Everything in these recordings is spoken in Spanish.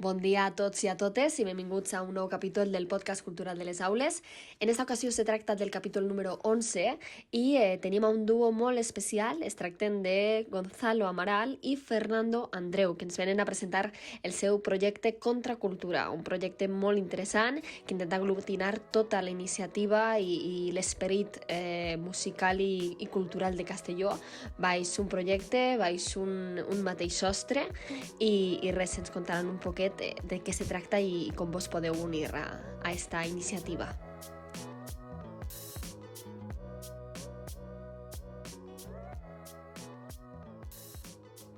Bon dia a tots i a totes i benvinguts a un nou capítol del podcast cultural de les aules. En esta ocasió se tracta del capítol número 11 i tenim un duo molt especial. Es tracten de Gonzalo Amaral i Fernando Andreu, que ens venen a presentar el seu projecte Contracultura, un projecte molt interessant que intenta aglutinar tota la iniciativa i l'esperit musical i cultural de Castelló baix un projecte, baix un mateix sostre i res, ens contaran un poquet de què se tracta i com vos podeu unir a esta iniciativa.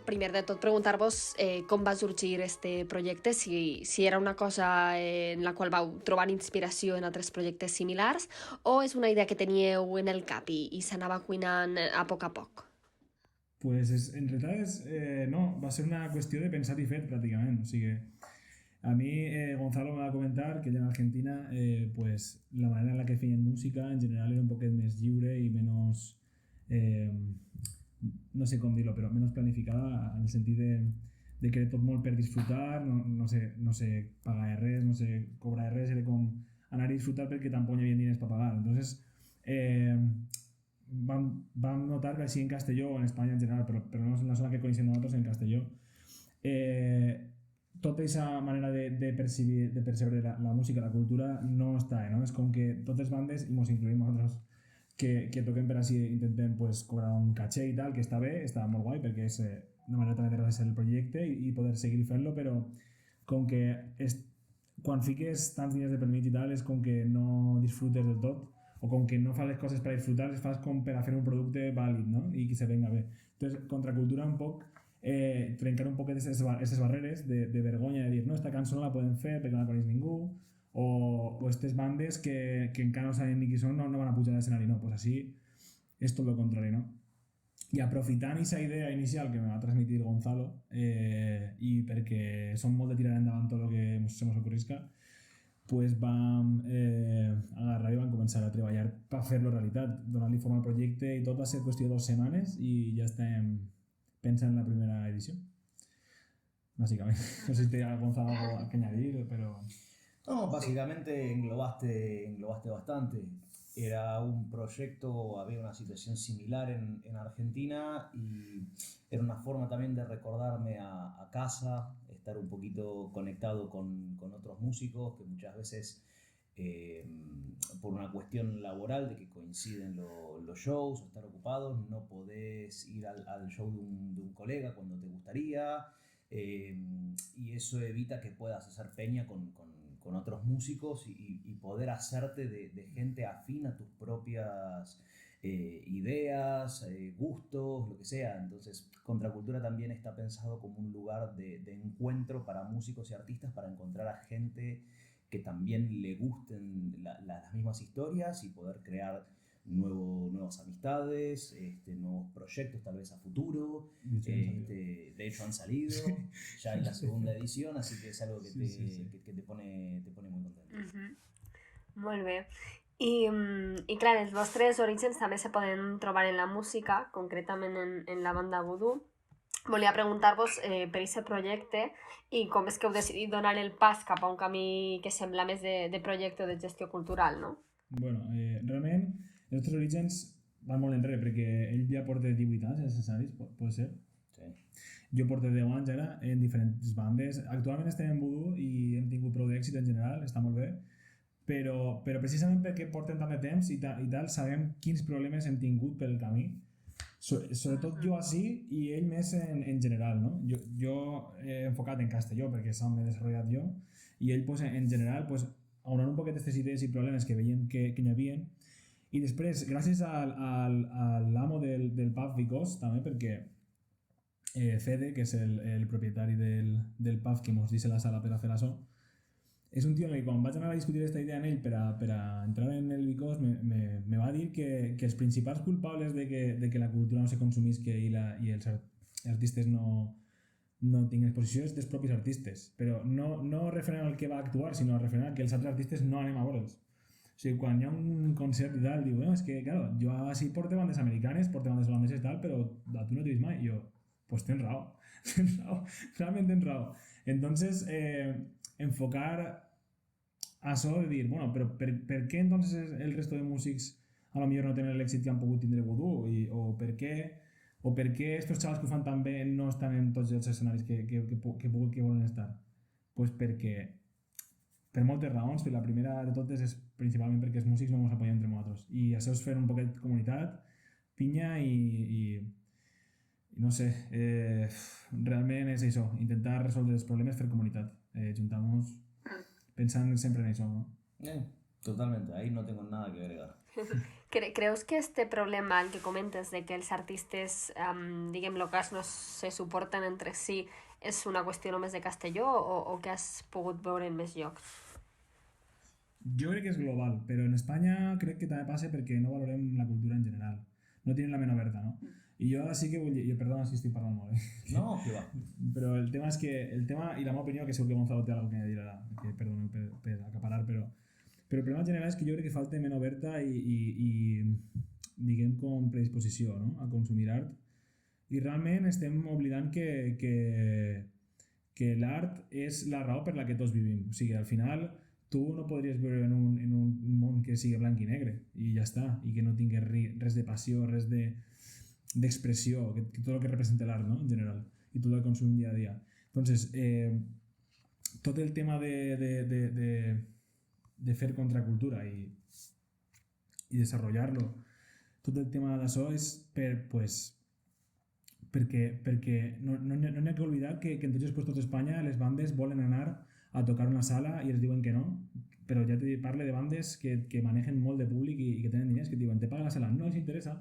Primer de tot, preguntar-vos com va sorgir este projecte, si era una cosa en la qual vau trobar inspiració en altres projectes similars o és una idea que teníeu en el cap i s'anava cuinant a poc. Pues en realidad no, va a ser una cuestión de pensar y fet prácticamente. O sigui, a mí Gonzalo me va a comentar que ya en Argentina pues la manera en la que feien música en general era un poquet més lliure i menys, no sé com dir-lo, però menys planificada en el sentit de que era tot molt per disfrutar, no sé pagar res, no sé cobrar res, era com anar a disfrutar perquè tampoc hi havia diners per pagar. Entonces, vam notar que així en Castelló o en Espanya en general, però no en la zona que coneixem nosaltres, en Castelló, tota aquesta manera de percebre la música, la cultura, no està, no? És com que totes les bandes, i ens incluïm nosaltres, que toquem per així, intentem pues, cobrar un caché i tal, que està bé, està molt guai, perquè és una manera també de realitzar el projecte i poder seguir fent-lo, però com que quan fiques tants diners de permís i tal, és com que no disfrutes del tot, o com que no fas les coses per a disfrutar, les fas com per a fer un producte vàlid, no? I que se venga bé. Entonces, Contracultura un poc trencar un poc aquestes barreres de vergonya de dir, no, esta cançó no la podem fer perquè no la coneix ningú, o aquestes bandes que encara no saben ni qui són, no van a pujar a l'escenari, no, pues així és tot el contrari, no? I aprofitant aquesta idea inicial que me va transmitir Gonzalo i perquè som molt de tirar endavant tot el que se mos ocorrisca, pues vam agarrar i vam començar a treballar per fer-lo realitat, donar-li forma al projecte i tot va ser qüestió de 2 setmanes i ja estem pensant en la primera edició. Básicamente. No sé si te ha Gonzalo algo que añadir, pero... No, básicamente englobaste bastante. Era un proyecto, había una situación similar en Argentina y era una forma también de recordarme a casa, estar un poquito conectado con otros músicos que muchas veces por una cuestión laboral de que coinciden los shows o estar ocupados, no podés ir al show de un colega cuando te gustaría y eso evita que puedas hacer peña con otros músicos y poder hacerte de gente afín a tus propias ideas, gustos, lo que sea. Entonces, Contracultura también está pensado como un lugar de encuentro para músicos y artistas para encontrar a gente que también le gusten las mismas historias y poder crear nuevas amistades, nuevos proyectos tal vez a futuro. De hecho han salido ya en la segunda edición, así que es algo que te pone muy contento. Molt bé. I clar, els vostres orígens també se poden trobar en la música, concretament en la banda Voodoo. Volia preguntar-vos per aquest projecte i com és que heu decidit donar el pas cap a un camí que sembla més de projecte o de gestió cultural, no? Bueno, realment els nostres orígens van molt enrere perquè ell ja porta 18 anys en escenaris, pot ser? Sí. Jo porto 10 anys ara en diferents bandes. Actualment estem en Voodoo i hem tingut prou d'èxit en general, està molt bé, però precisament perquè portem tant de temps i tal, sabem quins problemes hem tingut pel camí. Sobretot jo així i ell més en general, no? Jo he enfocat en Castelló perquè és on m'he desenvolupat jo i ell pues, en general pues, aunar un poquet aquestes idees i problemes que veiem que n'hi havia i després gràcies a l'amo del pub Vicós també perquè Fede, que és el propietari del pub que ens deixa la sala per a fer això, és un tio que quan vaig anar a discutir aquesta idea amb ell per a entrar en el Vicós me va dir que els principals culpables de que la cultura no se consumisca i els artistes no tinguin exposició és dels propis artistes, però no referent al que va actuar, sinó referent al que els altres artistes no anem a veure'ls. O sigui, quan hi ha un concert i tal, diu, és que, claro, jo així porto bandes americanes, porto bandes holandeses i tal, però a tu no t'he vist mai. I jo, pues tens raó, realment tens raó. Entonces, enfocar això de dir, bueno, però per què entonces el resto de músics a lo millor no tenen l'èxit que han pogut tindre Voodoo? O per què estos xavals que ho fan tan bé no estan en tots els escenaris que volen estar? Pues perquè, per moltes raons, però la primera de totes és principalment perquè els músics no ens apoyen entre nosaltres. I això és fer un poquet de comunitat, pinya i no sé, realment és això, intentar resoldre els problemes fer comunitat, juntar-nos pensant sempre en això, ¿no? Totalmente, ahí no tengo nada que agregar. ¿Creus que este problema al que comentes de que els artistes, diguem, locals no se suporten entre si és una qüestió només de Castelló o que has pogut veure en més llocs? Jo crec que és global, però en Espanya crec que també passa perquè no valorem la cultura en general. No tenen la ment oberta, no? I jo sí que vull dir... Perdona si estic parlant molt, No, que va. Però el tema és que... El tema i la meva opinió, que segur que Gonzalo té alguna cosa a dir ara, que perdoneu per acaparar, però el problema general és que jo crec que falta ment oberta i diguem com predisposició, no? A consumir art. I realment estem oblidant que l'art és la raó per la que tots vivim. O sigui, al final tu no podries viure en un món que sigui blanc i negre i ja està, i que no tingués res de passió, res d'expressió, que tot el que representa l'art, no? En general, i tot el consum dia a dia. Entonces, tot el tema de fer contracultura i desarrollar-lo, tot el tema d'això és perquè no n'hi ha que oblidar que en tots els puestos d'Espanya les bandes volen anar a tocar una sala i els diuen que no, però ja te parlo de bandes que manegen molt de públic i que tenen diners, que diuen te paga la sala, no els interessa,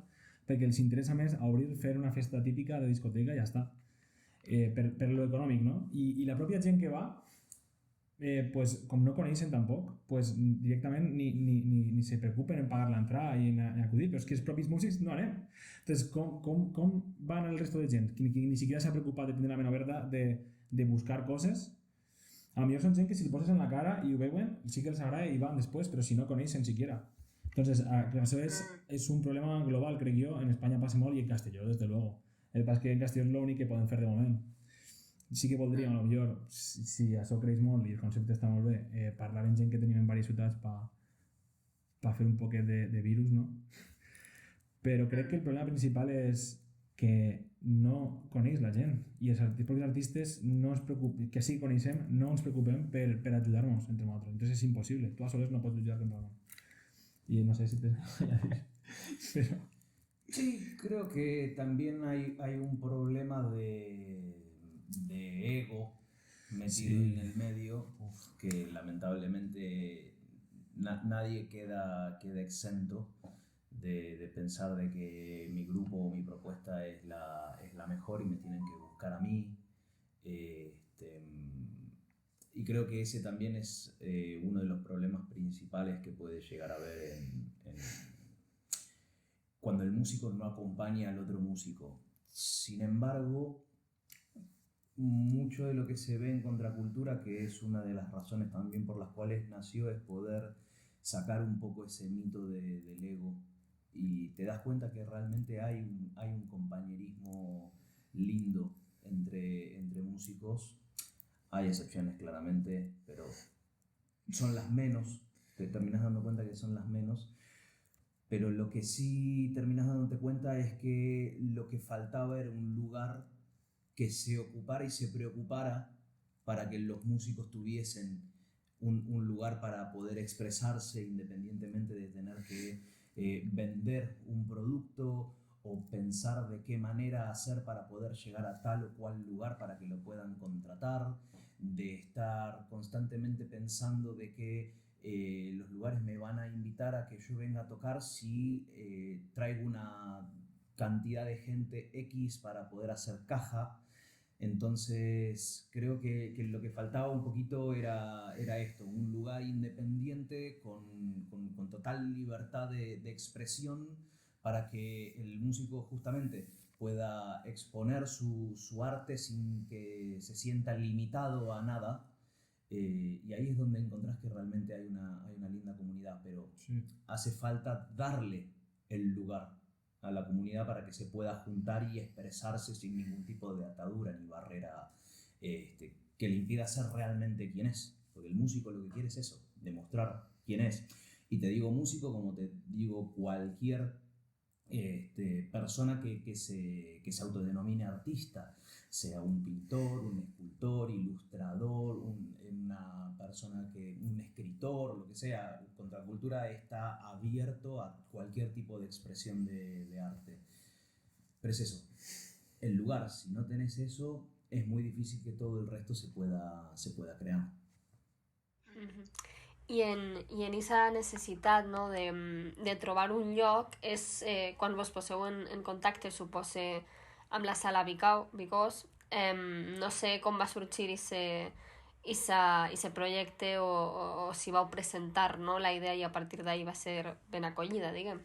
perquè els interessa més obrir, fer una festa típica de discoteca i ja està, per lo econòmic, no? I la pròpia gent que va, pues, com no coneixen tampoc, pues, directament ni se preocupen en pagar l'entrada i en acudir, però és que els propis músics no anem. Entonces, com van el resto de gent que ni siquiera s'ha preocupat de tenir la ment oberta de buscar coses? A lo millor són gent que si li poses en la cara i ho veuen, sí que els agrada i van després, però si no coneixen siquiera. Entonces, eso es un problema global, crec jo. En España pasa molt i en Castelló, desde luego. El que pasa es que en Castelló és l'únic que poden fer de moment. Sí que voldríem, a lo millor, si això creix molt i el concepte està molt bé, parlar amb gent que tenim en diverses ciutats per fer un poquet de virus, no? Però crec que el problema principal és que no coneix la gent i els propis artistes no es preocupen, que sí coneixem, no ens preocupem per ajudar-nos entre nosaltres. Entonces és impossible, tu a soles no pots lluitar contra el món. Y no sé si te voy a decir, pero... Sí, creo que también hay un problema de ego metido en el medio, que lamentablemente nadie queda exento de pensar de que mi grupo o mi propuesta es la mejor y me tienen que buscar a mí. Y creo que ese también es uno de los problemas principales que puede llegar a haber cuando el músico no acompaña al otro músico. Sin embargo, mucho de lo que se ve en Contracultura, que es una de las razones también por las cuales nació, es poder sacar un poco ese mito del ego, y te das cuenta que realmente hay un compañerismo lindo entre músicos. Hay excepciones claramente, pero son las menos, te terminas dando cuenta que son las menos. Pero lo que sí terminas dándote cuenta es que lo que faltaba era un lugar que se ocupara y se preocupara para que los músicos tuviesen un lugar para poder expresarse independientemente de tener que vender un producto o pensar de qué manera hacer para poder llegar a tal o cual lugar para que lo puedan contratar, de estar constantemente pensando de que los lugares me van a invitar a que yo venga a tocar si traigo una cantidad de gente X para poder hacer caja. Entonces creo que lo que faltaba un poquito era esto, un lugar independiente con total libertad de expresión para que el músico justamente pueda exponer su arte sin que se sienta limitado a nada. Y ahí es donde encontrás que realmente hay una linda comunidad, pero sí, hace falta darle el lugar a la comunidad para que se pueda juntar y expresarse sin ningún tipo de atadura ni barrera que le impida ser realmente quien es. Porque el músico lo que quiere es eso, demostrar quién es. Y te digo músico como te digo cualquier persona que se autodenomine artista, sea un pintor, un escultor, ilustrador, una persona un escritor, lo que sea. Contracultura está abierto a cualquier tipo de expresión de arte. Pero es eso, el lugar, si no tenés eso, es muy difícil que todo el resto se pueda crear. I en esa necessitat, no, de trobar un lloc és quan vos poseu en contacte, supose, amb la sala Because. No sé com va sorgir ese projecte o si vau presentar, no, la idea i a partir d'ahí va ser ben acollida, diguem.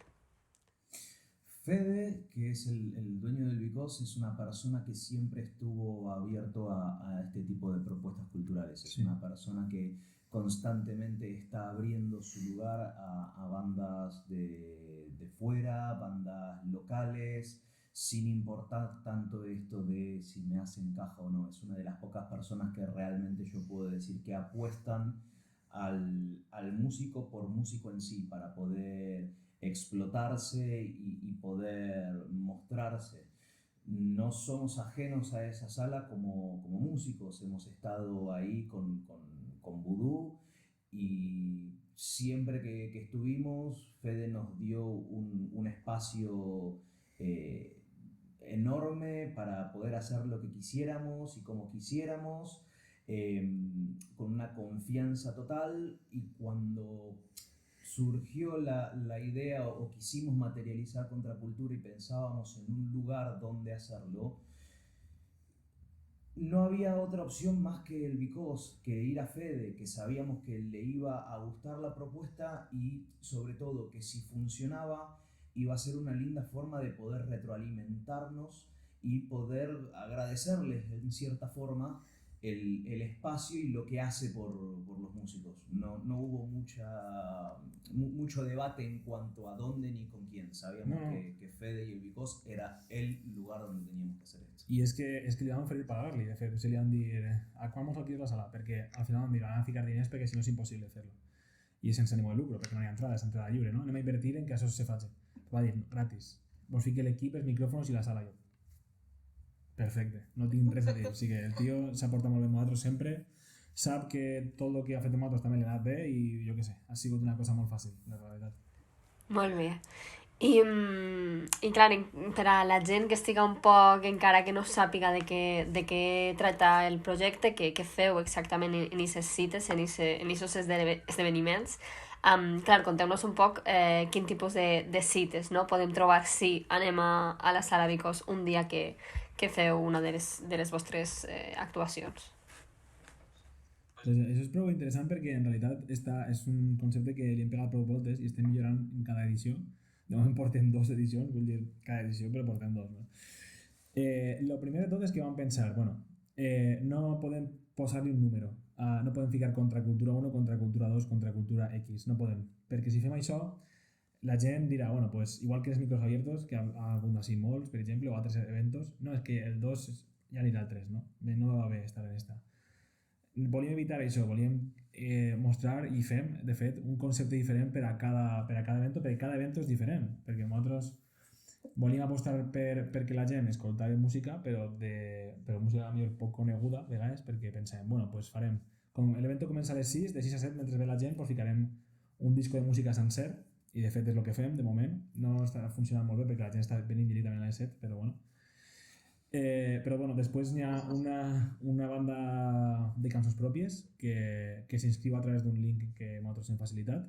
Fede, que es el dueño del Because, es una persona que siempre estuvo abierto a este tipo de propuestas culturales. Es una persona que constantemente está abriendo su lugar a bandas de fuera, bandas locales, sin importar tanto esto de si me hacen caja o no. Es una de las pocas personas que realmente yo puedo decir que apuestan al músico por músico en sí, para poder explotarse y poder mostrarse. No somos ajenos a esa sala como músicos, hemos estado ahí con Vudú y siempre que estuvimos, Fede nos dio un espacio enorme para poder hacer lo que quisiéramos y como quisiéramos, con una confianza total. Y cuando surgió la idea o quisimos materializar Contracultura y pensábamos en un lugar donde hacerlo, no había otra opción más que el Because, que ir a Fede, que sabíamos que le iba a gustar la propuesta y sobre todo que si funcionaba iba a ser una linda forma de poder retroalimentarnos y poder agradecerles en cierta forma el espacio y lo que hace por los músicos. No hubo mucho debate en cuanto a dónde ni con quién. Sabíamos que Fede y el Because era el lugar donde teníamos que hacer esto. I és que li van oferir pagar-li, de fet, se li van dir a quan mos alquiles la sala? Perquè al final van dir, van a ficar diners perquè si no és impossible fer-lo. I sense ànimo de lucro, perquè no hi ha entrada, és entrada lliure, no? Anem a invertir en que això se faci. Va dir, gratis. Vos fique l'equip, els micròfons i la sala jo. Perfecte, no tinc res a dir. O sigui, el tio s'ha portat molt bé amb nosaltres sempre, sap que tot el que ha fet amb nosaltres també li ha anat bé i jo què sé, ha sigut una cosa molt fàcil, la realitat. Molt bé. I clar, per a la gent que estiga un poc encara que no sàpiga de què tracta el projecte, què feu exactament en aquestes cites, en aquests esdeveniments, clar, conteu-nos un poc quin tipus de cites, no? Podem trobar si anem a la sala Because un dia que feu una de les vostres actuacions. Pues això és prou interessant perquè en realitat és un concepte que li hem pegat prou voltes i estem millorant en cada edició. De moment portem 2 edicions, vull dir cada edició, però portem 2, no? Lo primer de tot és que vam pensar, bueno, no podem posar-li un número, no podem ficar Contracultura 1, Contracultura 2, Contracultura X, no podem, perquè si fem això, la gent dirà, bueno, pues igual que els micros abiertos, que ha hagut així molts, per exemple, o altres eventos, no, és que el 2 ja anirà al 3, no? No va bé estar en esta. Volíem evitar això, volíem mostrar i fem, de fet, un concepte diferent per a cada evento, perquè cada evento és diferent, perquè nosaltres volíem apostar perquè la gent escoltava música, però música millor poc coneguda, a vegades, perquè pensem, bueno, pues farem, com l'evento comença a les 6, de 6 a 7, mentre ve la gent, pues ficarem un disco de música sencer, i de fet és el que fem, de moment, no està funcionant molt bé perquè la gent està venint directament a les 7, però bueno. Però bueno, després n'hi ha una banda de cançons pròpies que s'inscriu a través d'un link que nosaltres hem facilitat.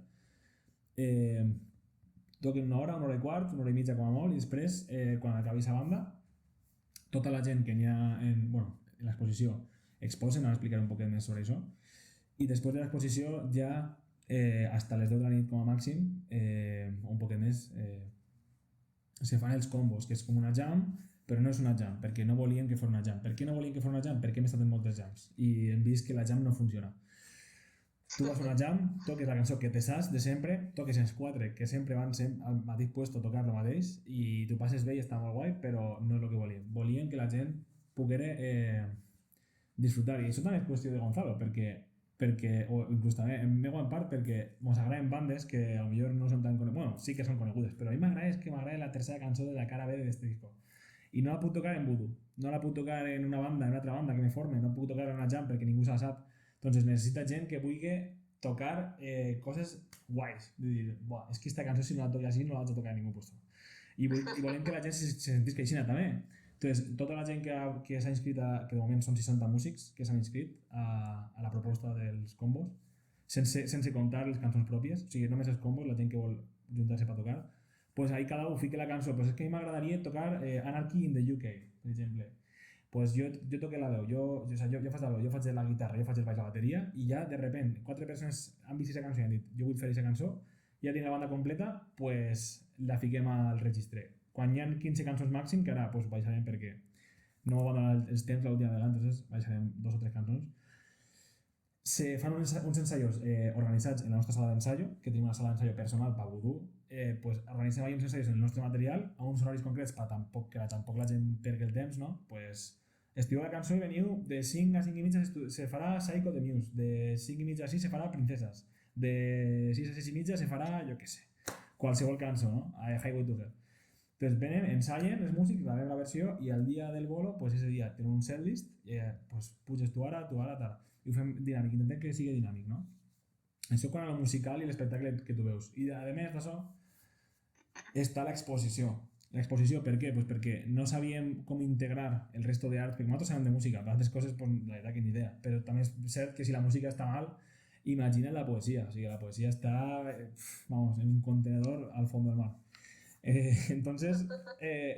Toquen una hora i quart, una hora i mitja com a molt, i després, quan acabi la banda, tota la gent que n'hi ha en l'exposició exposen, ara explicaré un poc més sobre això, i després de l'exposició ja fins a les 10 de la nit com a màxim, o un poc més, se fan els combos, que és com una jam, però no és una jam, perquè no volíem que fos una jam. Per què no volíem que fos una jam? Perquè hem estat en moltes jams i hem vist que la jam no funciona. Tu vas a una jam, toques la cançó que te saps de sempre, toques els 4 que sempre van al mateix puesto a tocar el mateix i tu passes bé i està molt guai, però no és el que volíem. Volíem que la gent poguera disfrutar. I això també és qüestió de Gonzalo, perquè o inclús també en meu en part perquè mos agraden bandes que a lo millor no són tan conegudes, bueno, sí que són conegudes, però a mi m'agrada la tercera cançó de la cara B d'aquest disco. I no la puc tocar en Voodoo, no la puc tocar en una altra banda que me forme, no puc tocar en una jam perquè ningú se la sap. Entonces necessita gent que vulgui tocar coses guais. De dir, buah, és que aquesta cançó si no la toca així no la vaig a tocar a ningú puesto. I volem que la gent se sentisca així també. Entonces, tota la gent que s'ha inscrit, que de moment són 60 músics que s'han inscrit a la proposta dels combos, sense comptar les cançons pròpies, o sigui, només els combos, la gent que vol juntar-se per tocar, pues ahí cada un fique la cançó. Pues és que a mi m'agradaria tocar Anarchy in the UK, per exemple. Pues jo toque la veu, jo faig la veu, jo faig la guitarra, jo faig el baix, la bateria, i ja de repente 4 persones han vist aquesta cançó i han dit jo vull fer aquesta cançó, ja tinc la banda completa, pues la fiquem al registre. Quan hi ha 15 cançons màxim, que ara pues, baixarem perquè no van donar els temps l'última vegada, entonces baixarem 2 o 3 cançons. Se fan uns ensaios organitzats en la nostra sala d'ensaio, que tenim una sala d'ensaio personal per Voodoo, pues organitzem ahí uns ensaios en el nostre material a uns horaris concrets per tampoc la gent perdi el temps, no? Pues estudieu la cançó i veniu de 5 a 5 i mitja se farà Psycho de Muse, de 5 i mitja a 6 se farà Princesas, de 6 a 6 i mitja se farà, jo què sé, qualsevol cançó, no? A Highway to Hell. Entonces venen, ensayen els músics, gravem la versió i el dia del bolo, pues ese dia tenen un setlist i pues puges tu ara, tal. I ho fem dinàmic, intentem que sigui dinàmic, no? Això quan a lo musical i l'espectacle que tu veus. I a més d'això està l'exposició. L'exposició, per què? Pues perquè no sabíem com integrar el resto d'art, perquè nosaltres sabem de música, per altres coses, pues, la veritat que ni idea, però també és cert que si la música està mal, imagina la poesia, o sigui, la poesia està, vamos, en un contenedor al fons del mar. Entonces,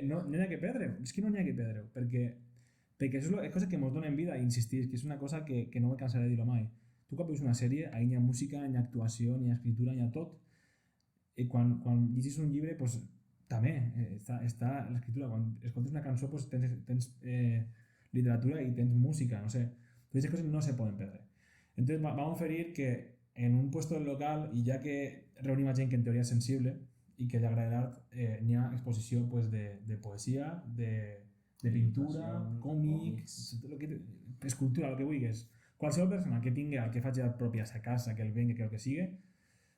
no n'hi ha que perdre, és que no n'hi ha que perdre, perquè això és cosa que ens dona en vida, insistir, que és una cosa que no me cansaré de dir-ho mai. Tu quan veus una sèrie, ahí n'hi ha música, n'hi ha actuació, n'hi ha escritura, n'hi ha tot, i quan llegis un llibre, pues, també està l'escriptura. Quan escoltes una cançó, pues, tens literatura i tens música, no sé. Però aquestes coses no se poden perdre. Entonces, vam oferir que en un puesto local, i ja que reunim a gent que en teoria és sensible i que li agrada l'art, n'hi ha exposició pues, de poesia, de pintura, còmics, escultura, el que vulguis. Qualsevol persona que tingui el que faci art propi a sa casa, que el vengui, que el que sigui,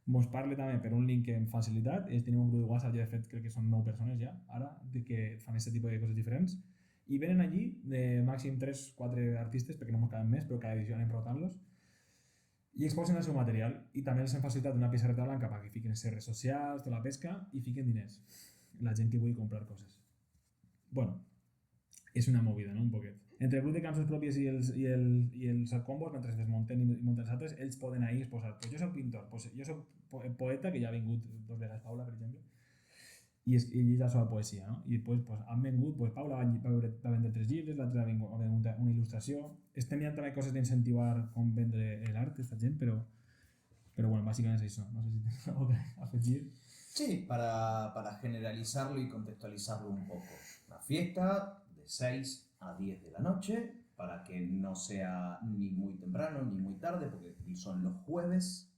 mos parle també per un link amb facilitat. Tenim un grup de WhatsApp, ja de fet crec que són 9 persones ja, ara, que fan aquest tipus de coses diferents. I venen allí de màxim 3-4 artistes, perquè no mos caben més, però cada edició anem rotant-los, i exposen el seu material. I també els hem facilitat una pissarreta blanca perquè fiquen les redes socials, tota la pesca, i fiquen diners. La gent que vulgui comprar coses. Bueno, és una movida, no? Un poquet. Entre el grup de cançons pròpies i els combos, mentre es desmunten i munten els altres, ells poden ahir exposar. Pues jo soc pintor, pues jo soc poeta, que ja ha vingut 2 vegades Paula, per exemple, i ell la seva poesia, no? I pues, han vengut, pues, Paula va vendre 3 llibres, l'altre ha vengut una il·lustració. Estem mirant també coses d'incentivar com vendre l'art, aquesta gent, però bueno, bàsicament és això. No sé si tens algo que afegir. Sí, para generalizarlo y contextualizarlo un poco. Una fiesta de 6 a 10 de la noche, para que no sea ni muy temprano ni muy tarde, porque son los jueves,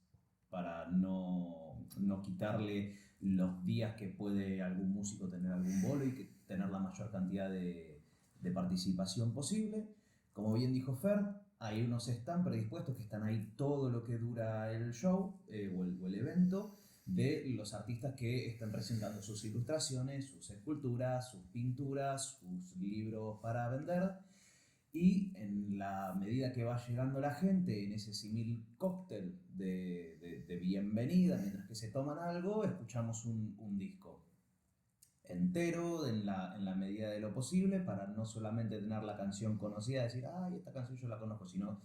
para no quitarle los días que puede algún músico tener algún bolo y que tener la mayor cantidad de participación posible. Como bien dijo Fer, hay unos están predispuestos que están ahí todo lo que dura el show o el evento, de los artistas que están presentando sus ilustraciones, sus esculturas, sus pinturas, sus libros para vender. Y en la medida que va llegando la gente en ese símil cóctel de bienvenida, mientras que se toman algo, escuchamos un disco entero en la medida de lo posible, para no solamente tener la canción conocida, decir, ay, esta canción yo la conozco, sino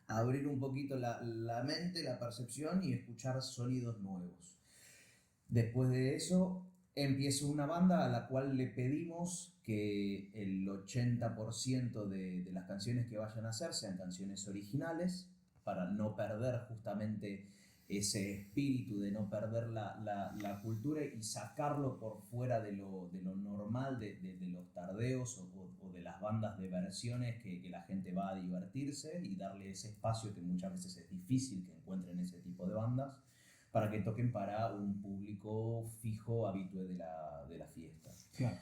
abrir un poquito la mente, la percepción y escuchar sonidos nuevos. Después de eso empieza una banda a la cual le pedimos que el 80% de las canciones que vayan a hacer sean canciones originales, para no perder justamente ese espíritu, de no perder la cultura y sacarlo por fuera de lo normal, de los tardeos o de las bandas de versiones que la gente va a divertirse, y darle ese espacio que muchas veces es difícil que encuentren ese tipo de bandas, para que toquen para un público fijo, habitué de la fiesta. Claro.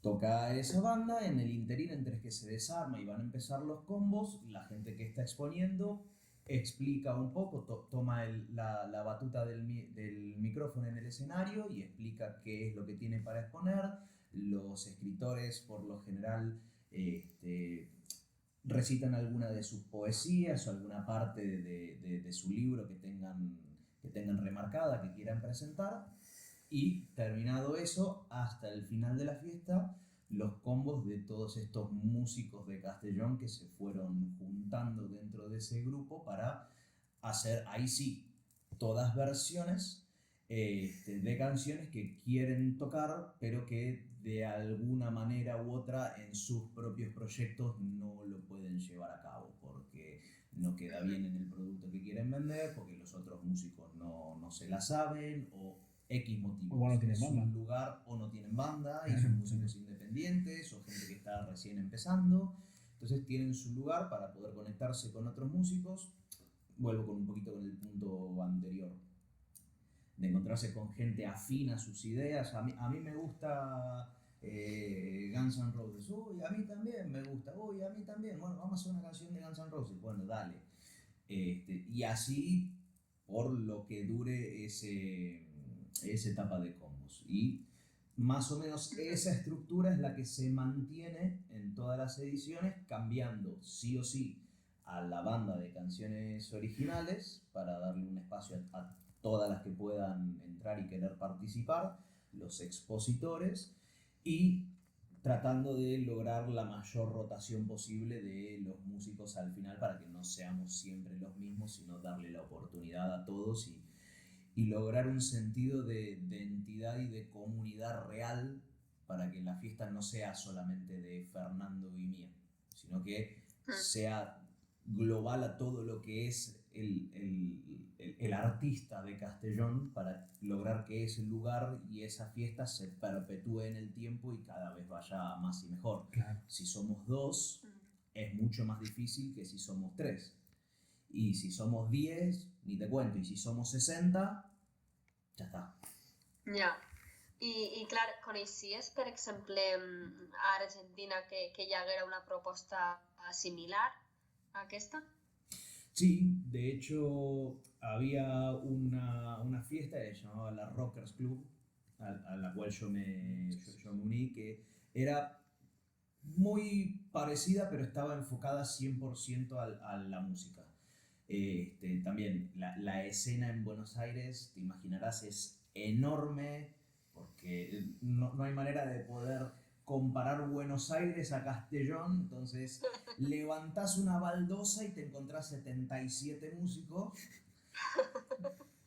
Toca esa banda, en el interín entre que se desarma y van a empezar los combos, la gente que está exponiendo explica un poco, toma la batuta del micrófono en el escenario y explica qué es lo que tiene para exponer. Los escritores, por lo general, recitan alguna de sus poesías o alguna parte de su libro que tengan remarcada, que quieran presentar. Y terminado eso, hasta el final de la fiesta, los combos de todos estos músicos de Castellón que se fueron juntando dentro de ese grupo para hacer, ahí sí, todas versiones de canciones que quieren tocar, pero que de alguna manera u otra en sus propios proyectos no lo pueden llevar a cabo, porque no queda bien en el producto que quieren vender, porque los otros músicos no se la saben, o X motivos. O no tienen es banda. un lugar o no tienen banda, y son músicos independientes, o gente que está recién empezando. Entonces tienen su lugar para poder conectarse con otros músicos. Vuelvo con un poquito con el punto anterior, de encontrarse con gente afín a sus ideas. A mí me gusta Guns N' Roses. Uy, a mí también me gusta. Uy, a mí también. Bueno, vamos a hacer una canción de Guns N' Roses. Bueno, dale. Y así por lo que dure esa etapa de combos. Y más o menos esa estructura es la que se mantiene en todas las ediciones, cambiando sí o sí a la banda de canciones originales para darle un espacio a todas las que puedan entrar y querer participar, los expositores, y tratando de lograr la mayor rotación posible de los músicos al final para que no seamos siempre los mismos, sino darle la oportunidad a todos y lograr un sentido de entidad y de comunidad real para que la fiesta no sea solamente de Fernando y mía, sino que sea global a todo lo que es el artista de Castellón, para lograr que ese lugar y esa fiesta se perpetúe en el tiempo y cada vez vaya más y mejor. Claro. Si somos dos, es mucho más difícil que si somos tres. Y si somos 10, ni te cuento. Y si somos 60, ja està. Ja. I clar, coneixies, per exemple, a Argentina que hi haguera una proposta similar a aquesta? Sí, de hecho había una fiesta que se llamaba la Rockers Club, a la cual yo me uní, que era muy parecida, pero estaba enfocada 100% a la música. También la escena en Buenos Aires, te imaginarás, es enorme, porque no hay manera de poder comparar Buenos Aires a Castellón. Entonces levantás una baldosa y te encontrás 77 músicos.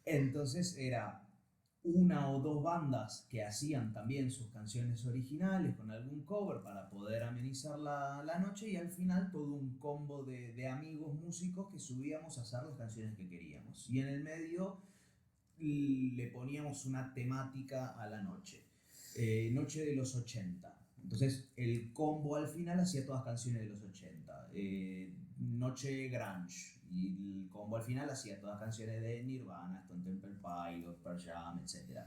Entonces era una o dos bandas que hacían también sus canciones originales con algún cover para poder amenizar la noche, y al final todo un combo de amigos músicos que subíamos a hacer las canciones que queríamos. Y en el medio le poníamos una temática a la noche. Noche de los 80. Entonces el combo al final hacía todas canciones de los 80. Noche grunge. Y el combo al final hacía todas canciones de Nirvana, Stone Temple Pilots, Pearl Jam, etc.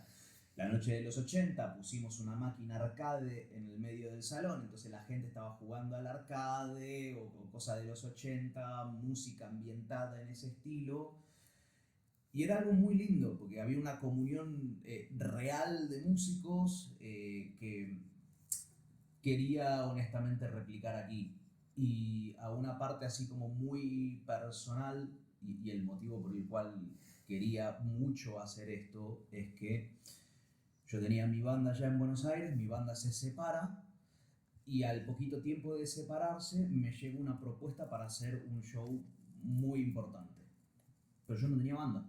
La noche de los 80 pusimos una máquina arcade en el medio del salón, entonces la gente estaba jugando al arcade o cosa de los 80, música ambientada en ese estilo. Y era algo muy lindo, porque había una comunión real de músicos que quería honestamente replicar aquí. Y a una parte así como muy personal, y el motivo por el cual quería mucho hacer esto es que yo tenía mi banda ya en Buenos Aires, mi banda se separa, y al poquito tiempo de separarse me llegó una propuesta para hacer un show muy importante. Pero yo no tenía banda.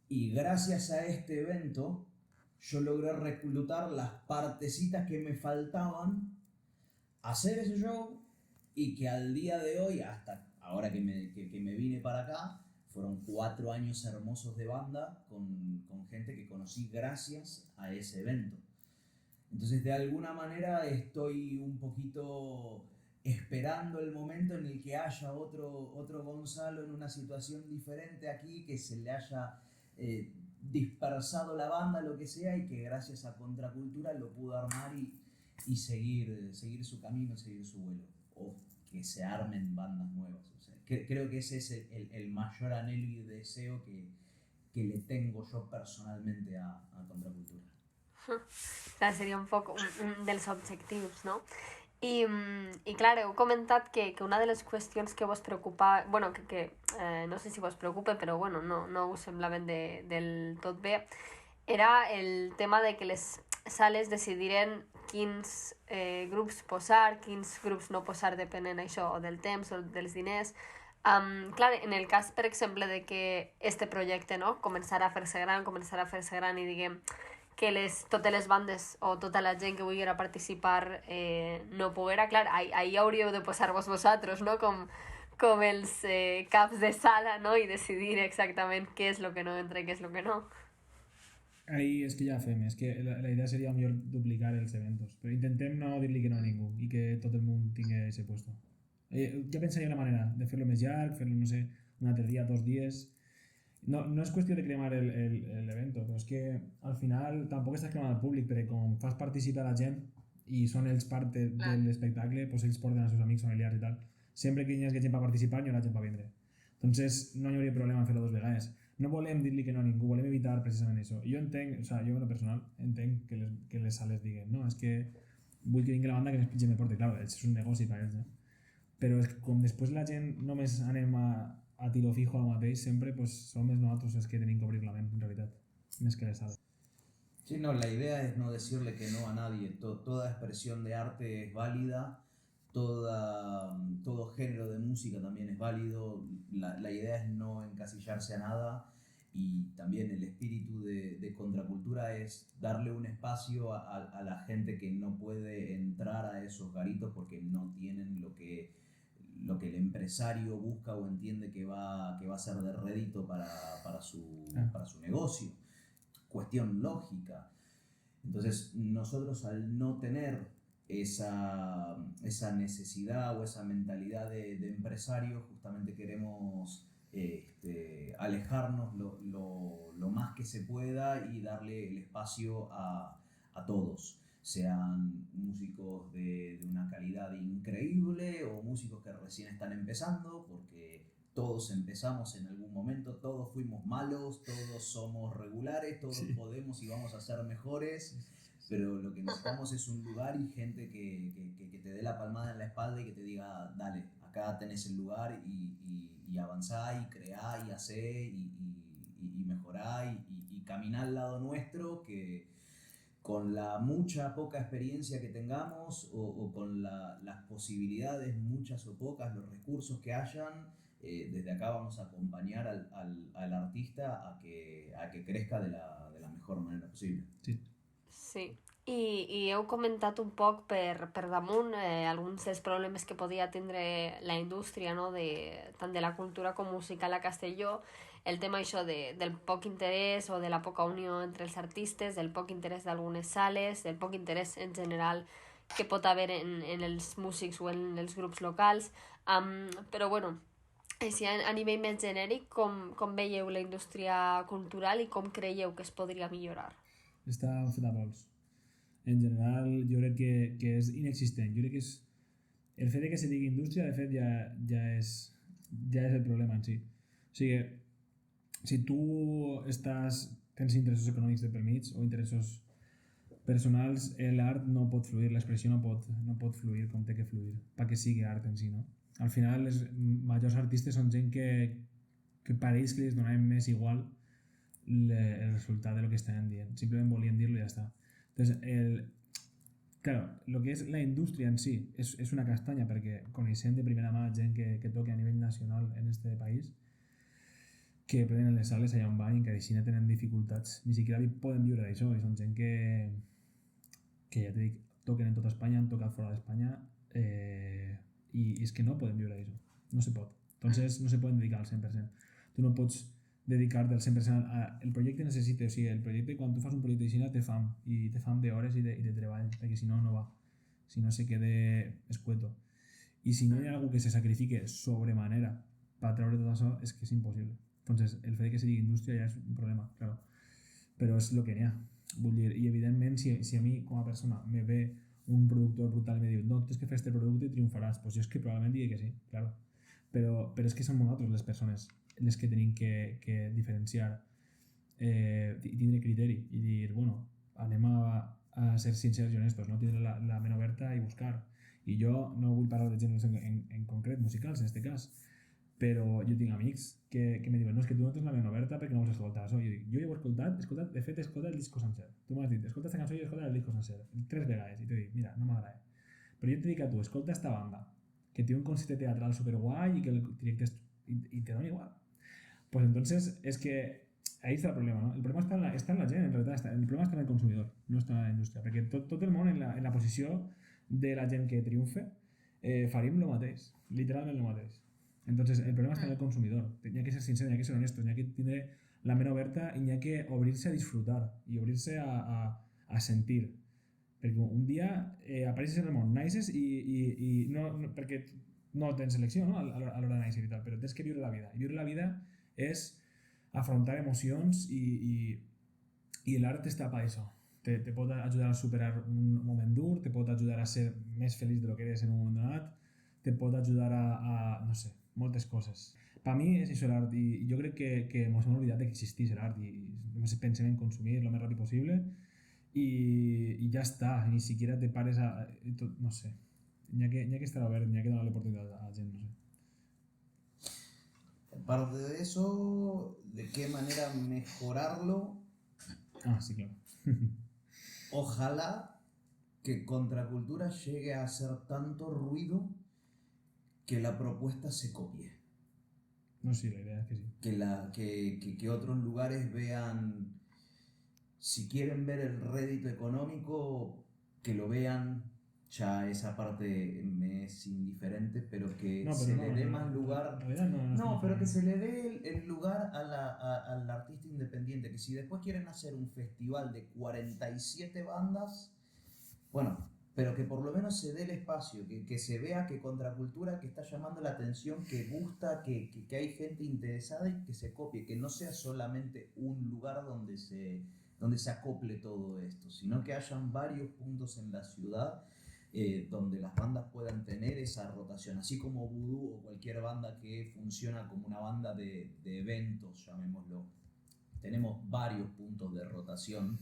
Y gracias a este evento yo logré reclutar las partecitas que me faltaban, hacer ese show, y que al día de hoy, hasta ahora que me vine para acá, fueron 4 años hermosos de banda con gente que conocí gracias a ese evento. Entonces de alguna manera estoy un poquito esperando el momento en el que haya otro Gonzalo en una situación diferente aquí, que se le haya dispersado la banda, lo que sea, y que gracias a Contracultura lo pudo armar y seguir su camino, seguir su vuelo, o que se armen bandas nuevas. O sea, creo que ese es el mayor anhelo y deseo que le tengo yo personalmente a Contracultura. Clar, seria un poc un dels objectius, no? I clar, heu comentat que una de les qüestions que vos preocupa, bueno, no sé si vos preocupa, però bueno, no us semblaven del tot bé, era el tema de que les sales decidiren quins grups posar, quins grups no posar, depenent això, o del temps o dels diners. Clar, en el cas, per exemple, de que este projecte, no?, començarà a fer-se gran i diguem que totes les bandes o tota la gent que volguera participar no poguera, clar, ahí hauríeu de posar-vos vosaltres, no?, com els caps de sala, no?, i decidir exactament què és el que no entra i què és el que no. Ahí es que ya fem, es que la idea sería mejor duplicar els eventos, pero intentem no dir-li que no a ningú i que tot el món tingui ese puesto. Jo pensaria una manera de fer-lo més llarg, fer-lo, no sé, un altre dia, 2 dies. No és qüestió de cremar l'evento, però és que al final tampoc estàs cremant al públic, perquè com fas participar la gent i són ells part de l'espectacle, pues ells porten els seus amics, familiars i tal. Sempre que hi hagi gent per participar, hi haurà gent per vindre. Entonces no hi hauria problema en fer-ho 2 vegades. No volem dir-li que no a ningú, volem evitar precisament això. Jo entenc, o sigui, jo en lo personal entenc que les sales diguen, no, és que vull que vingui la banda que més gent me porti, clar, és un negoci per ells, però és que com després la gent només anem a tiro fijo al mateix sempre, pues som més nosaltres els que tenim que obrir la ment, en realitat, més que les sales. Sí, no, la idea es no decirle que no a nadie. Toda expresión de arte es válida, todo género de música también es válido. La idea es no encasillarse a nada, y también el espíritu de Contracultura es darle un espacio a la gente que no puede entrar a esos garitos porque no tienen lo que el empresario busca o entiende que va a ser de rédito para su negocio. Cuestión lógica. Entonces nosotros, al no tener esa necesidad o esa mentalidad de empresario, justamente queremos alejarnos lo más que se pueda y darle el espacio a todos, sean músicos de una calidad increíble o músicos que recién están empezando, porque todos empezamos en algún momento, todos fuimos malos, todos somos regulares, todos podemos y vamos a ser mejores, pero lo que necesitamos es un lugar y gente que te dé la palmada en la espalda y que te diga, dale, acá tenés el lugar y avanzá y creá y hacé y mejorá y caminá al lado nuestro, que con la poca experiencia que tengamos o con las posibilidades, muchas o pocas, los recursos que hayan, desde acá vamos a acompañar al artista a que crezca de la mejor manera posible. Sí. I heu comentat un poc per damunt alguns dels problemes que podia tindre la indústria, no? Tant de la cultura com musical a Castelló, el tema això del poc interès o de la poca unió entre els artistes, del poc interès d'algunes sales, del poc interès en general que pot haver en els músics o en els grups locals, però bueno, així a nivell més genèric, com veieu la indústria cultural i com creieu que es podria millorar? Està feta pols. En general, jo crec que és inexistent. Jo crec que el fet de que se digui indústria, de fet, ja és el problema en si. O sigui, si tu tens interessos econòmics de pel mig o interessos personals, l'art no pot fluir, l'expressió no pot fluir com té que fluir, perquè sigui art en si, no? Al final, els majors artistes són gent que pareix que els donaven més igual el resultat de lo que estaven dient. Simplement volien dir-lo i ja està. Entonces, claro, lo que es la industria en sí es una castaña, perquè coneixem de primera mà gent que toca a nivell nacional en este país, que prenen les sales allà on van i que així no tenen dificultats, ni siquiera poden viure d'això, i són gent que ja t'he dit, toquen en tota Espanya, han tocat fora d'Espanya, i és que no poden viure d'això, no se pot. Entonces no se poden dedicar al 100%. Tu no pots dedicar-te al 100% el projecte necessita, o sigui, el projecte, quan tu fas un projecte així, té fam d'hores i de treball, perquè si no, no va. Si no, se queda escueto. I si no hi ha algú que se sacrifique sobremanera per treure tot això, és que és impossible. Entonces, el fet que se digui indústria ja és un problema, claro. Però és el que n'hi ha. Vull dir, i evidentment, si a mi, com a persona, me ve un productor brutal i me diu no, tens que fer este producte i triomfaràs, doncs jo és que probablement digui que sí, claro. Però és que som nosaltres les persones les que tenim que diferenciar i tindre criteri i dir, bueno, anem a ser sincers i honestos, no? Tindre la ment oberta i buscar. I jo no vull parlar de gèneres en concret, musicals en aquest cas, però jo tinc amics que me diuen no, és que tu no tens la ment oberta perquè no vols escoltar això. Jo ja ho he escoltat, de fet he escoltat el disco sencer. Tu m'has dit, escolta esta cançó i he escoltat el disco sencer 3 vegades i t'he dit, mira, no m'agrada. Però jo et dic a tu, escolta esta banda que té un concepte teatral superguai i que el directe y te da igual. Pues entonces es que ahí está el problema, ¿no? El problema está en la gent, en realitat. El problema està en el consumidor, no està en la indústria. Perquè tot el món, en la posició de la gent que triomfa, faríem el mateix, literalment el mateix. Entonces, el problema está en el consumidor. N'hi ha que ser sincer, n'hi ha que ser honestos, n'hi ha que tindre la ment oberta i n'hi ha que obrir-se a disfrutar i obrir-se a sentir. Perquè un dia apareixes en el món, naixes i no, perquè no tens selecció, no? A l'hora de néixer i tal, però tens que viure la vida. I viure la vida és afrontar emocions i l'art està per això. Te pot ajudar a superar un moment dur, te pot ajudar a ser més feliç de lo que eres en un moment donat, te pot ajudar a no sé, moltes coses. Per mi és això l'art i jo crec que ens hem oblidat que existís l'art i només pensem en consumir el més ràpid possible i ja està, ni siquiera te pares a tot, no sé. N'hi ha que estar obert, n'hi ha que donar l'oportunitat a la gent, no sé. Aparte de eso, ¿de qué manera mejorarlo? Ah, sí, claro. Ojalá que Contracultura llegue a hacer tanto ruido que la propuesta se copie. No, sí, la idea es que sí. Que otros lugares vean, si quieren ver el rédito económico, que lo vean. Ya esa parte me es indiferente, pero que se le dé más lugar. Pero que se le dé el lugar al artista independiente. Que si después quieren hacer un festival de 47 bandas, bueno, pero que por lo menos se dé el espacio, que se vea que Contracultura que está llamando la atención, que gusta, que hay gente interesada y que se copie, que no sea solamente un lugar donde se acople todo esto, sino que hayan varios puntos en la ciudad donde las bandas puedan tener esa rotación, así como Voodoo o cualquier banda que funciona como una banda de eventos, llamémoslo. Tenemos varios puntos de rotación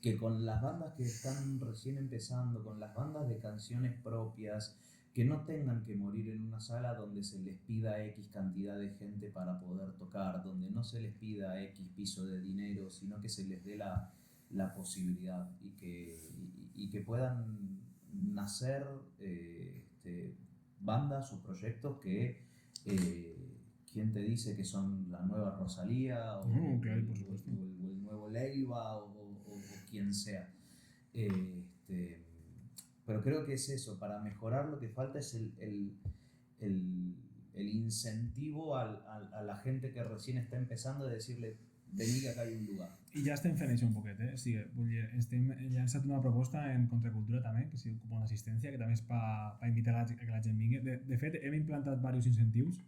que con las bandas que están recién empezando, con las bandas de canciones propias, que no tengan que morir en una sala donde se les pida X cantidad de gente para poder tocar, donde no se les pida X piso de dinero, sino que se les dé la posibilidad y que puedan nacer bandas o proyectos que ¿quién te dice que son la nueva Rosalía o, claro, por supuesto. o el nuevo Leiva o quien sea? Pero creo que es eso, para mejorar lo que falta es el incentivo a la gente que recién está empezando de decirle vení que acá hay un lugar. I ja estem fent això un poquet, O sigui, vull dir, estem llançat una proposta en Contracultura també, que sigui com una assistència, que també és per invitar a que la gent vingui. De fet, hem implantat diversos incentius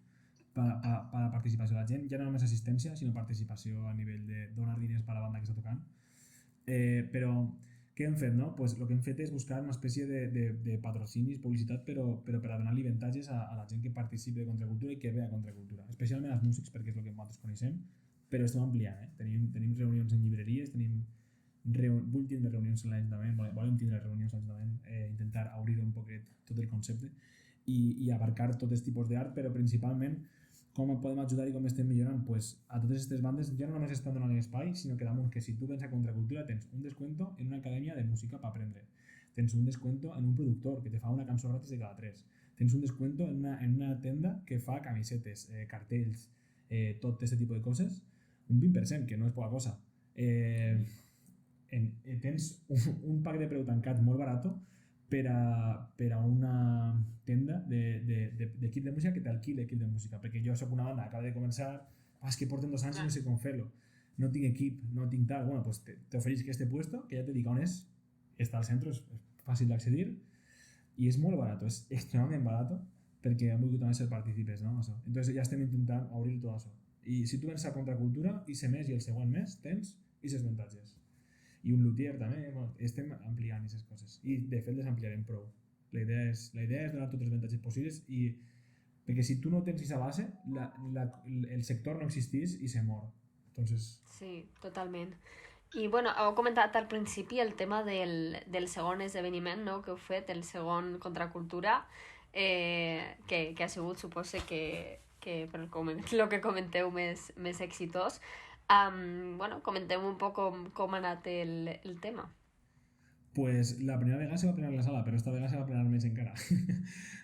per a participació de la gent, ja no només assistència, sinó participació a nivell de donar diners per a la banda que està tocant. Però què hem fet, no? Pues el que hem fet és buscar una espècie de patrocinis, publicitat, però per a donar-li avantatges a la gent que participi de Contracultura i que ve a Contracultura, especialment als músics, perquè és el que nosaltres coneixem, però estem ampliant, Tenim reunions en llibreries, vull tindre reunions en l'Ajuntament, volem tindre reunions a l'Ajuntament, intentar obrir un poquet tot el concepte i abarcar tot aquest tipus d'art, però principalment com podem ajudar i com estem millorant, pues a totes aquestes bandes ja no només estan donant espai, sinó que damunt que si tu vens a Contracultura tens un descuento en una acadèmia de música per aprendre, tens un descuento en un productor que te fa una cançó gratis de cada 3, tens un descuento en una tenda que fa camisetes, cartells, tot aquest tipus de coses, un 20%, que no és poca cosa. Tens un pack de preu tancat molt barat per a una tenda d'equip de música que t'alquila equip de música, perquè jo soc una banda, acaba de començar, és que porten 2 anys i no sé com fer-lo, no tinc equip, no tinc tal, bueno, pues t'oferís este puesto, que ja te dic on és, està al centre, és fàcil d'accedir i és molt barat, és extremadament barat perquè han volgut també ser partícipes, no? Entonces ja estem intentant obrir tot això. I si tu vens a Contracultura, i ser mes i el següent mes tens aquests avantatges. i un luthier també, bueno, estem ampliant aquestes coses i de fet les ampliarem prou. La idea és donar tots els avantatges possibles i perquè si tu no tens aquesta base el sector no existís i se mor. Entonces... Sí, totalment. I bueno, heu comentat al principi el tema del segon esdeveniment, no?, que heu fet, el segon Contracultura, que ha sigut, suposo que per el que comenteu més exitós. Bueno, comenteu un poc com ha anat el tema. Pues la primera vegada se va plenar la sala, però esta vegada se va plenar més encara.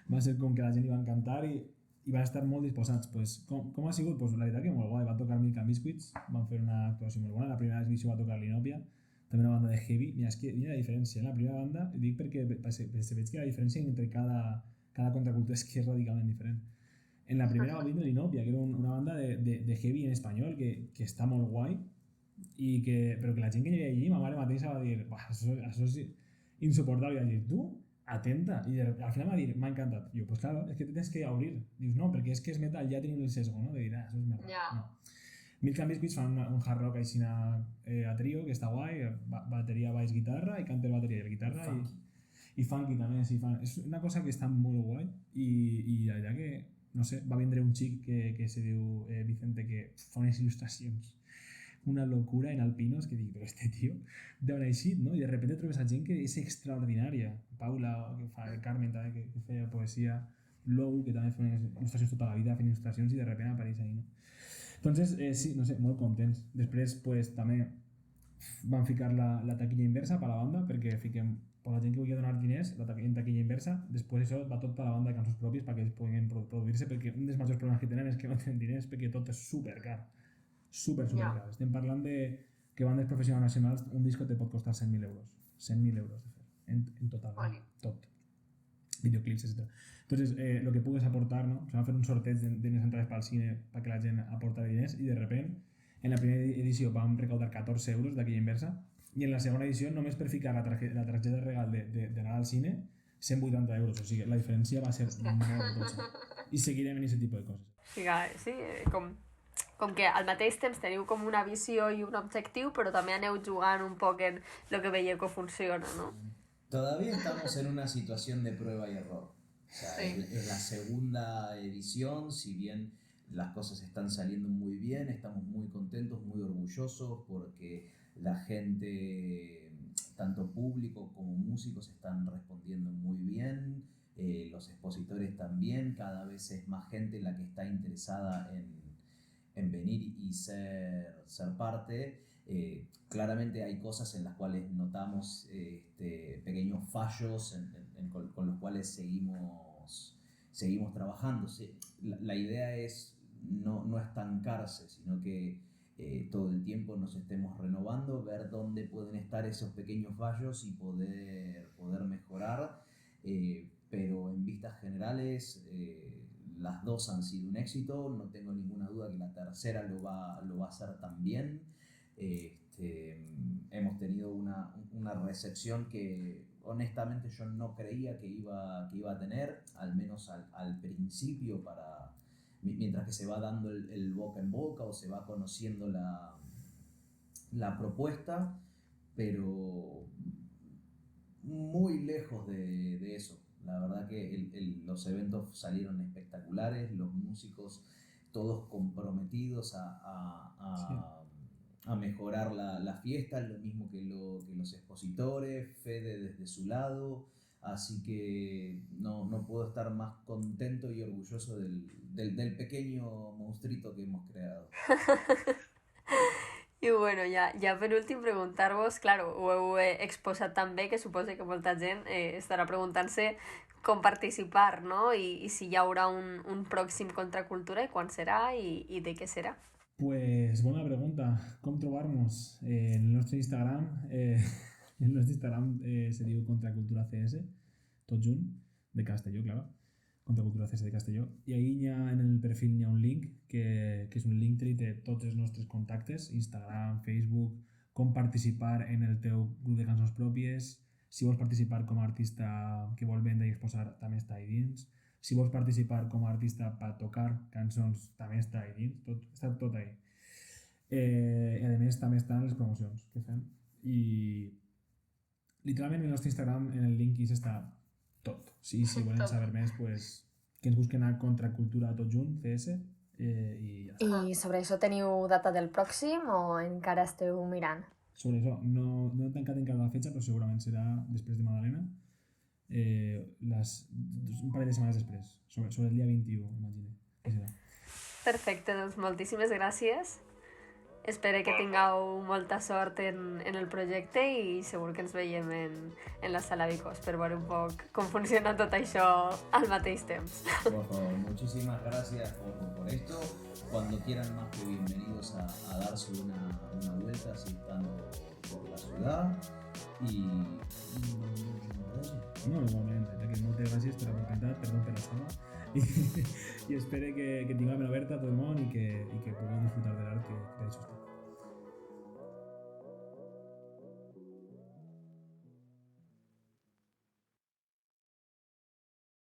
Va ser com que la gent hi va encantar i van estar molt disposats. Pues, com ha sigut? Pues la veritat que molt guai. Va tocar Milk and Biscuits, van fer una actuació molt bona. La primera edició va tocar l'Inòpia, també una banda de heavy. Mira, és que mira la diferència. La primera banda, dic perquè se veig que la diferència entre cada contracultura és que és radicalment diferent. En la primera va vindre l'Inòpia, que era una banda de heavy en espanyol, que està molt guai, però que la gent que hi havia allí, ma mare mateixa va dir això és insoportable, i va dir, tu, atenta, i al final va dir, m'ha encantat. Jo, pues claro, es que te tienes que obrir. Dius, no, perquè és que és metal, ja tenim el sesgo, no? De dir, això és merda. Yeah. No. Milk and Biscuits fan un hard rock així a trio, que està guai, bateria, baix, guitarra, i canta el bateria i la guitarra, i funky també, sí, és una cosa que està molt guai, i la veritat que, no sé, va vindre un xic que se diu Vicente, que fa unes il·lustracions una locura en alpinos que dic, però este tío d'on ha eixit, no? I de repente trobes a gent que és extraordinària. Paula, que fa Carmen també, que feia poesia, Lou, que també fa il·lustracions tota la vida, fent il·lustracions, i de repente apareix ahí, no? Entonces, sí, no sé, molt contents. Després, pues, també van ficar la taquilla inversa per a la banda, perquè fiquem, per la gent que volia donar diners, en taquilla inversa, després això va tot per a la banda de cançons pròpies perquè ells puguin produir-se, perquè un dels majors problemes que tenen és que no tenen diners perquè tot és supercar. Super car. Estem parlant de que bandes professionals nacionals un disco te pot costar 100.000 euros. 100.000 euros de fer, en total, tot. Videoclips, etc. Entonces, lo que pugues aportar, ¿no? Se van a fer un sorteig de les entrades pel cine perquè la gent aporta diners i de repente, en la primera edició vam recaudar 14 euros d'aquella inversa i en la segona edició, només per ficar la targeta de regal d'anar al cine, 180 euros. O sigui, la diferència va ser molt tocha. I seguirem en aquest tipus de coses. Sí, com que al mateix temps teniu com una visió i un objectiu, però també aneu jugant un poc en lo que veieu que funciona, ¿no? Todavía estamos en una situación de prueba y error. O sea, sí. Es la segunda edición, si bien las cosas están saliendo muy bien, estamos muy contentos, muy orgullosos porque la gente, tanto público como músicos, están respondiendo muy bien, los expositores también, cada vez es más gente la que está interesada en venir y ser parte. Claramente hay cosas en las cuales notamos pequeños fallos con los cuales seguimos trabajando. La idea es no estancarse, sino que todo el tiempo nos estemos renovando, ver dónde pueden estar esos pequeños fallos y poder mejorar, pero en vistas generales las dos han sido un éxito, no tengo ninguna duda que la tercera lo va a hacer también. Hemos tenido una recepción que honestamente yo no creía que iba a tener, al menos al principio, mientras que se va dando el boca en boca o se va conociendo la propuesta, pero muy lejos de eso. La verdad que los eventos salieron espectaculares, los músicos todos comprometidos a mejorar la fiesta, lo mismo que los expositores, Fede desde su lado, así que no puedo estar más contento y orgulloso del pequeño monstruito que hemos creado. I bueno, ja per últim preguntar-vos, claro, ho heu exposat també, que suposo que molta gent estarà preguntant-se com participar, no? I si hi haurà un pròxim Contracultura i quan serà i de què serà. Pues bona pregunta. Com trobar-nos? El nostre Instagram se diu Contracultura CS, tot junt, de Castelló, claro. Contracultura CS de Castelló. I ahí en el perfil hi ha un link que és un Linktree de tots els nostres contactes, Instagram, Facebook, com participar en el teu grup de cançons pròpies. Si vols participar com a artista que vol vendre i exposar, també està ahí dins. Si vols participar com a artista per tocar cançons, també està ahí dins. Està tot ahí. I a més també estan les promocions que fem. i literalment en el nostre Instagram en el link està tot. Si volen saber més, pues, que ens busquen a Contracultura tot junt, CS, i ja està. I sobre això teniu data del pròxim o encara esteu mirant? Sobre això, no he tancat encara la fetxa, però segurament serà després de Madalena, un parell de setmanes després, sobre el dia 21, imagine. Perfecte, doncs moltíssimes gràcies. Espero que tingueu molta sort en el projecte i segur que ens veiem en la sala Vicos per veure un poc com funciona tot això al mateix temps. Por favor, muchísimas gracias por esto. Cuando quieran más que bienvenidos a darse una vuelta si están por la ciudad. Y no, igualment, moltes gràcies per haver encantat, perdó per la xava, i espero que tingueu la ment oberta a tot el món i que pugueu disfrutar de l'art que això està.